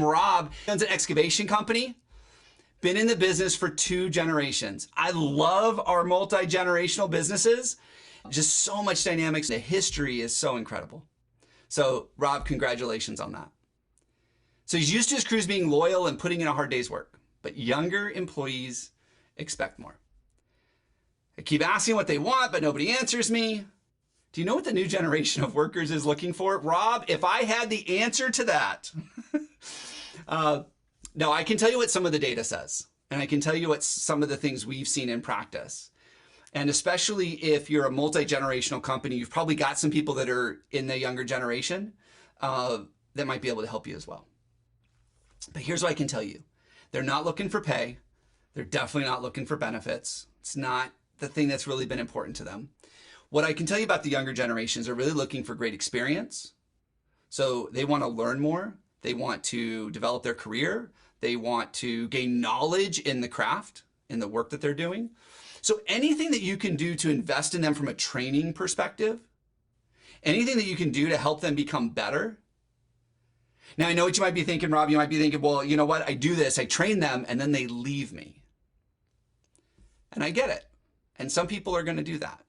Rob owns an excavation company, been in the business for 2 generations. I love our multi-generational businesses. Just so much dynamics. The history is so incredible. So Rob, congratulations on that. So he's used to his crews being loyal and putting in a hard day's work, but younger employees expect more. I keep asking what they want, but nobody answers me. Do you know what the new generation of workers is looking for? Rob, if I had the answer to that. No, I can tell you what some of the data says, and I can tell you what some of the things we've seen in practice. And especially if you're a multi-generational company, you've probably got some people that are in the younger generation that might be able to help you as well. But here's what I can tell you. They're not looking for pay. They're definitely not looking for benefits. It's not the thing that's really been important to them. What I can tell you about the younger generations are really looking for great experience. So they want to learn more. They want to develop their career. They want to gain knowledge in the craft, in the work that they're doing. So anything that you can do to invest in them from a training perspective, anything that you can do to help them become better. Now, I know what you might be thinking, Rob. You might be thinking, well, you know what? I do this, I train them, and then they leave me. And I get it. And some people are going to do that.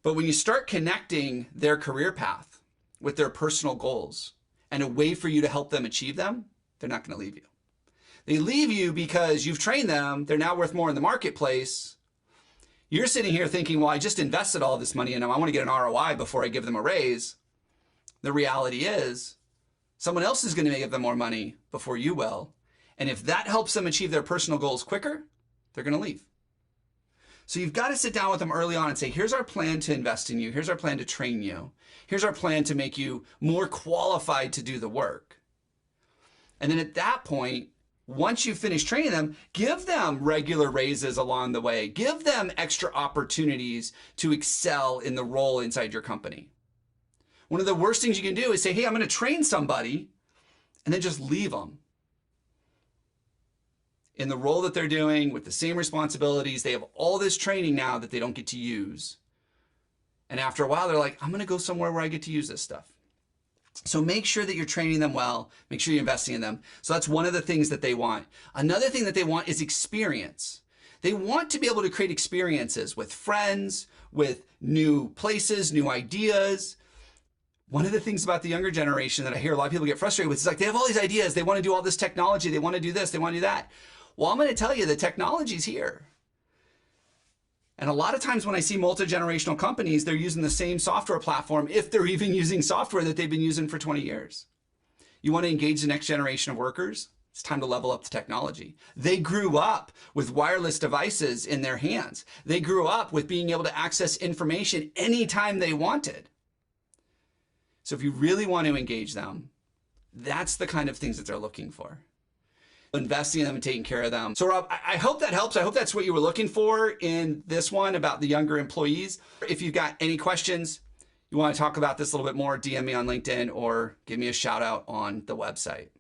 But when you start connecting their career path with their personal goals and a way for you to help them achieve them, they're not going to leave you. They leave you because you've trained them. They're now worth more in the marketplace. You're sitting here thinking, well, I just invested all this money in them. I want to get an ROI before I give them a raise. The reality is someone else is going to give them more money before you will. And if that helps them achieve their personal goals quicker, they're going to leave. So you've got to sit down with them early on and say, here's our plan to invest in you. Here's our plan to train you. Here's our plan to make you more qualified to do the work. And then at that point, once you finish training them, give them regular raises along the way. Give them extra opportunities to excel in the role inside your company. One of the worst things you can do is say, hey, I'm going to train somebody, and then just leave them in the role that they're doing with the same responsibilities. They have all this training now that they don't get to use. And after a while, they're like, I'm going to go somewhere where I get to use this stuff. So make sure that you're training them well. Make sure you're investing in them. So that's one of the things that they want. Another thing that they want is experience. They want to be able to create experiences with friends, with new places, new ideas. One of the things about the younger generation that I hear a lot of people get frustrated with is like they have all these ideas. They want to do all this technology. They want to do this. They want to do that. Well, I'm going to tell you the technology's here. And a lot of times when I see multi-generational companies, they're using the same software platform, if they're even using software that they've been using for 20 years. You want to engage the next generation of workers? It's time to level up the technology. They grew up with wireless devices in their hands. They grew up with being able to access information anytime they wanted. So if you really want to engage them, that's the kind of things that they're looking for. Investing in them and taking care of them. So Rob, I hope that helps. I hope that's what you were looking for in this one about the younger employees. If you've got any questions, you want to talk about this a little bit more, DM me on LinkedIn or give me a shout out on the website.